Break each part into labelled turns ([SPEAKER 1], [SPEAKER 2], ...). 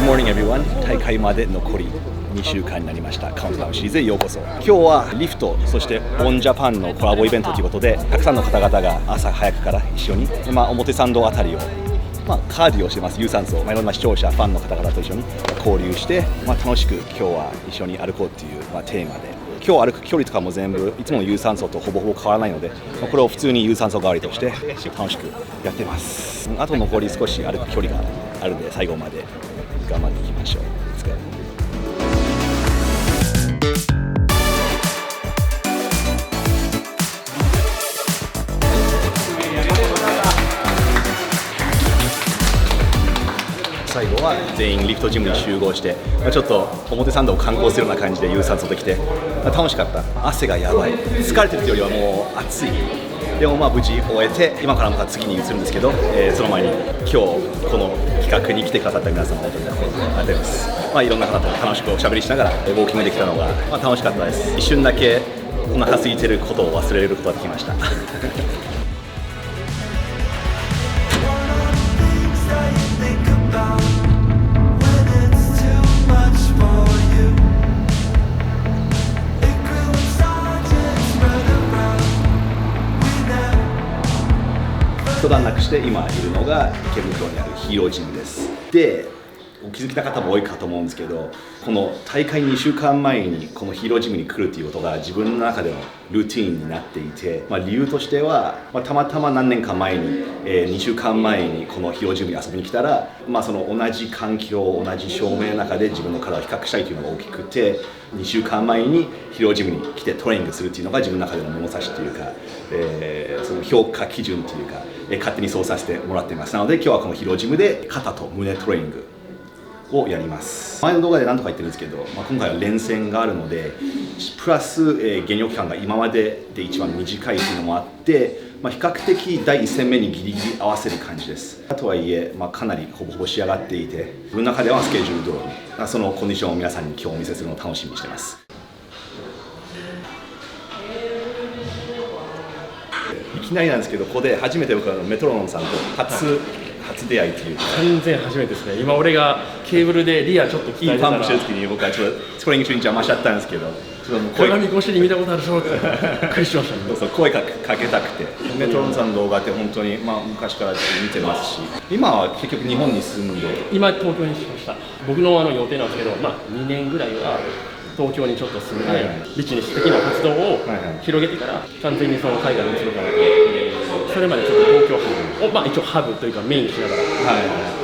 [SPEAKER 1] morning everyone. 大会まで残り2週間になりました。カウントダウンシリーズへようこそ。今日はリフト、そしてオンジャパンのコラボイベントということで、たくさんの方々が朝早くから一緒に、表参道あたりを、カーディをしてます。有酸素、いろんな視聴者、ファンの方々と一緒に交流して、楽しく今日は一緒に歩こうという、テーマで。今日歩く距離とかも全部いつもの有酸素とほぼほぼ変わらないので、これを普通に有酸素代わりとして楽しくやってます。あと残り少し歩く距離があるので、最後まで頑張っていきましょう。最後は全員リフトジムに集合して、ちょっと表参道を観光するような感じで有酸素できて、楽しかった。汗がやばい。疲れてるというよりはもう暑い。でも無事終えて、今からまた次に移るんですけど、その前に今日この企画に来てくださった皆さん本当にありがとうございます。いろんな方と楽しくおしゃべりしながらウォーキングできたのが、楽しかったです。一瞬だけお腹空いてることを忘れることができました。一段落して今いるのが池袋にあるヒーロージムです。で、お気づきな方も多いかと思うんですけど、この大会2週間前にこのヒーロージムに来るということが自分の中でのルーティーンになっていて、理由としては、たまたま何年か前に、2週間前にこのヒーロージムに遊びに来たら、その同じ環境、同じ照明の中で自分の体を比較したいというのが大きくて、2週間前にヒーロージムに来てトレーニングするというのが自分の中での物差しというか、その評価基準というか、勝手にそうさせてもらっています。なので今日はこのヒーロージムで肩と胸トレーニングをやります。前の動画で何とか言ってるんですけど、今回は連戦があるのでプラス、減量期間が今までで一番短いというのもあって、比較的第1戦目にギリギリ合わせる感じです。とはいえ、かなりほぼほぼ仕上がっていて、自分の中ではスケジュール通り、そのコンディションを皆さんに今日お見せするのを楽しみにしています。いきなりなんですけど、ここで初めて僕はメトロノンさんと初出会いというか、
[SPEAKER 2] 完全初めてですね。今俺がケーブルでリアちょっと
[SPEAKER 1] いいパンプしてる時に僕はちょっとトレーニング中に邪魔しちゃったんですけど、
[SPEAKER 2] 鏡越しに見たことあるぞってびっくりしましたね。
[SPEAKER 1] そう声かけたくて、メトロノンさんの動画って本当に、昔から見てますし、今は結局日本に住んで、
[SPEAKER 2] 今東京にしました。僕の予定なんですけど、2年ぐらいは東京にちょっと住んで、ビジネス的な活動を広げてから完全にその海外に移ろうかなと。それまでちょっと東京を、一応ハブというかメインにしなが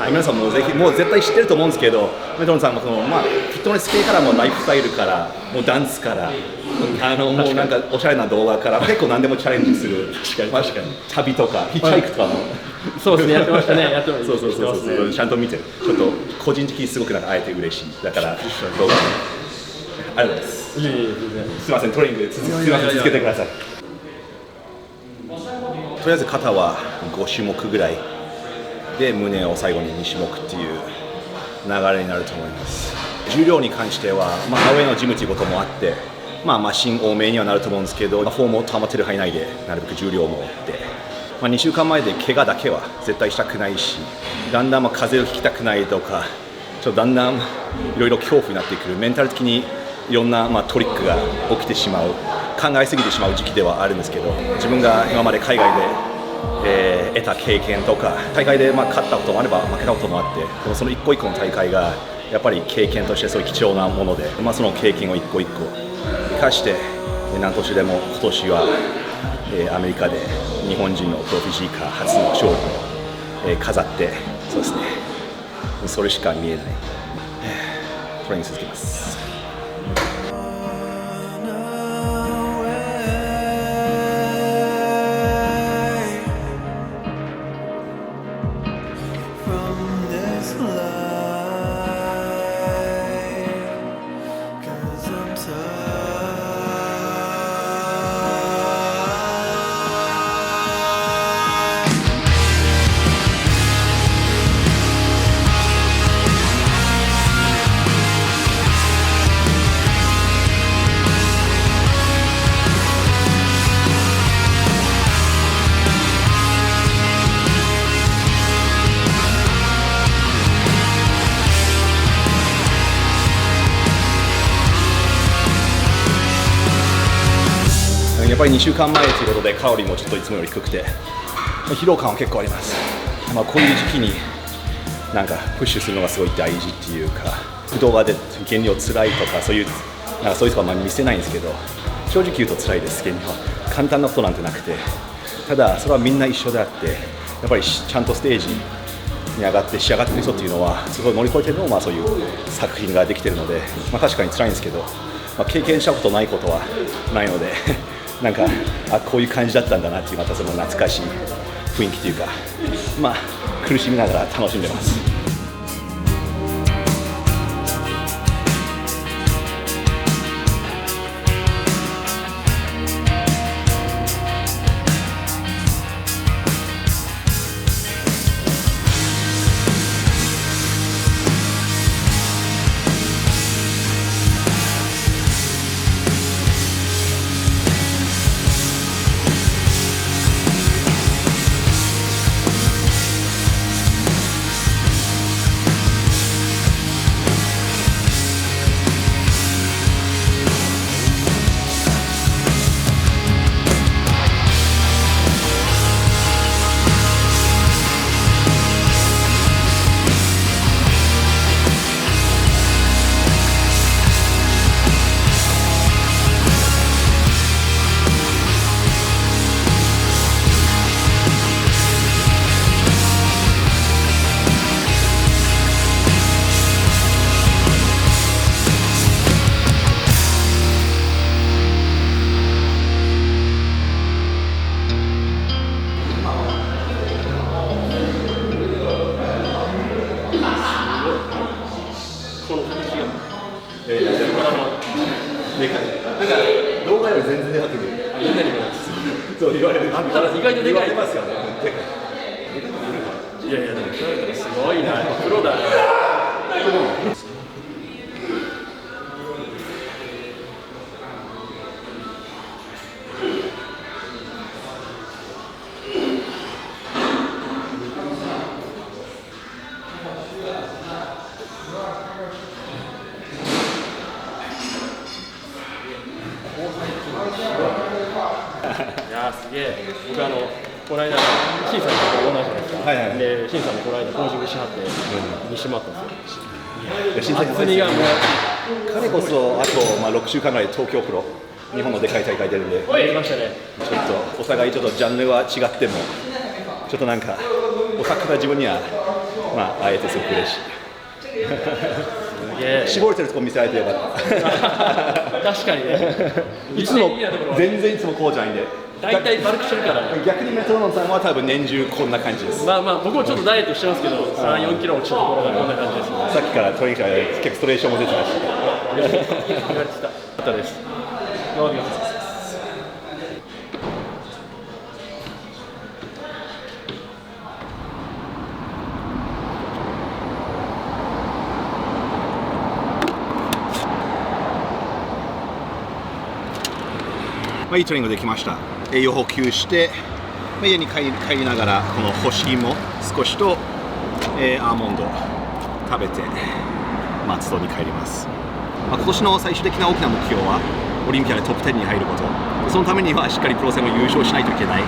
[SPEAKER 2] ら、
[SPEAKER 1] 皆さんもぜひ、もう絶対知ってると思うんですけど、メトロノンさんもフィットネス系からもライフスタイルから、もうダンスから、もうなんかおしゃれな動画から結構何でもチャレンジする。確かに旅とかヒッチハイクとかも、
[SPEAKER 2] そうですね、やってましたね。やってました。
[SPEAKER 1] そうちゃんと見てる。ちょっと個人的にすごく会えて嬉しい。だから動画ありがとうございます。すみません、トレーニング続けてください。とりあえず肩は5種目ぐらいで、胸を最後に2種目っていう流れになると思います。重量に関しては、アウェイのジムということもあって、マシン多めにはなると思うんですけど、フォームを保てる範囲内でなるべく重量も追って、2週間前で怪我だけは絶対したくないし、だんだん風邪をひきたくないとか、だんだんいろいろ恐怖になってくる、メンタル的にいろんなトリックが起きてしまう、考えすぎてしまう時期ではあるんですけど、自分が今まで海外で、得た経験とか、大会で勝ったこともあれば負けたこともあって、でもその一個一個の大会がやっぱり経験としてそういう貴重なもので、その経験を一個一個生かして、何年でも今年は、アメリカで日本人のプロフィジーカー初の勝利を、飾って、そうですね、それしか見えない、トレーニング続けます。やっぱり2週間前ということでカロリーもちょっといつもより低くて疲労感は結構あります。こういう時期になんかプッシュするのがすごい大事っていうか、動画で減量つらいとかそういうとこは見せないんですけど、正直言うとつらいです。減量は簡単なことなんてなくて、ただそれはみんな一緒であって、やっぱりちゃんとステージに上がって仕上がってる人っていうのはそこを乗り越えてるのもそういう作品ができてるので、確かに辛いんですけど、経験したことないことはないのでなんかこういう感じだったんだなっていう、またその懐かしい雰囲気というか、苦しみながら楽しんでます。動画より全然でかく見える。そう言われる。意外
[SPEAKER 2] とでかい。
[SPEAKER 1] 出ますよね。
[SPEAKER 2] いやいや、でも比べたらすごいな。プロだ。いやすげえ。僕この間シンさんと同じじゃないですか。でシンさんもこの間ポージングしはって見しまったんですよ。厚みがもう
[SPEAKER 1] 彼こそあと6週間ぐらい東京プロ日本のでかい大会出るんで、
[SPEAKER 2] 出ましたね。
[SPEAKER 1] ちょっとお互いちょっとジャンルは違ってもちょっとなんかお魚自分には会えてすごく嬉しい。絞れてるとこ見せられてよかった。
[SPEAKER 2] 確かにね。
[SPEAKER 1] いつも全然いつもこうじゃないんで。
[SPEAKER 2] 大体バルクしてるからね。
[SPEAKER 1] 逆にメトロノンさんは多分年中こんな感じです。
[SPEAKER 2] 僕もちょっとダイエットしてますけど、3、4キロ落ちたところがこんな感じです、ね。
[SPEAKER 1] さっきからトレーニングから結構ストレーションも出てました。
[SPEAKER 2] 言われてた。よかったです。頑張ってください。
[SPEAKER 1] いいトレーニングできました。栄養補給して、家に帰りながらこの干し芋少しと、アーモンド食べて松戸に帰ります。今年の最終的な大きな目標はオリンピアでトップ10に入ること。そのためにはしっかりプロ戦を優勝しないといけない。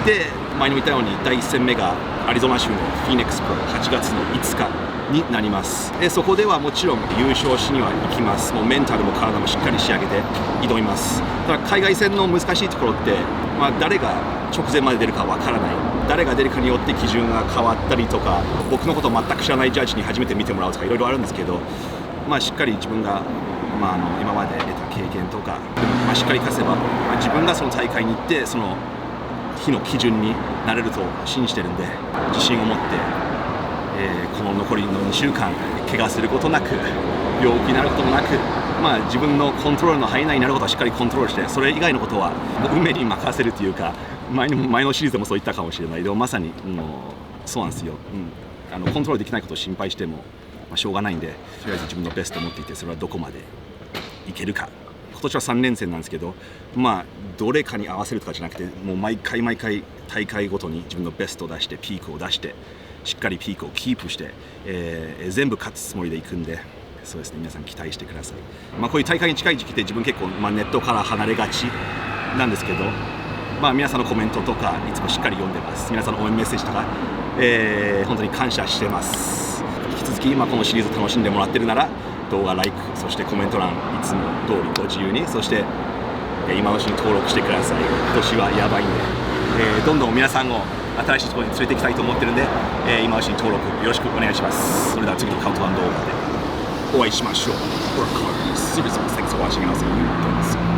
[SPEAKER 1] で、前にも言ったように第1戦目がアリゾナ州のフィニックスプロ8月の5日になります。そこではもちろん優勝しには行きます。もうメンタルも体もしっかり仕上げて挑みます。ただ海外戦の難しいところって、誰が直前まで出るかわからない。誰が出るかによって基準が変わったりとか、僕のことを全く知らないジャッジに初めて見てもらうとかいろいろあるんですけど、しっかり自分が、今まで得た経験とか、しっかり活かせば、自分がその大会に行ってその日の基準になれると信じてるんで、自信を持ってこの残りの2週間怪我することなく、病気になることもなく、自分のコントロールの範囲内になることはしっかりコントロールして、それ以外のことは運命に任せるというか、前のシリーズでもそう言ったかもしれない。でもまさにそうなんですよ。コントロールできないことを心配しても、しょうがないんで、とりあえず自分のベストを持っていて、それはどこまでいけるか。今年は3連戦なんですけど、どれかに合わせるとかじゃなくて、もう毎回大会ごとに自分のベストを出して、ピークを出して、しっかりピークをキープして、全部勝つつもりでいくんで、そうですね、皆さん期待してください。こういう大会に近い時期って自分結構、ネットから離れがちなんですけど、皆さんのコメントとかいつもしっかり読んでます。皆さんの応援メッセージとか、本当に感謝してます。引き続き、このシリーズ楽しんでもらってるなら動画、LIKE、そしてコメント欄いつも通りご自由に、そして今のうちに登録してください。今年はやばいんで、どんどん皆さんを新しいところに連れて行きたいと思ってるんで、今のうちに登録よろしくお願いします。それでは次のカウントダウン動画でお会いしましょう。Work hard. Seriously, thanks for watching and I'll see you guys.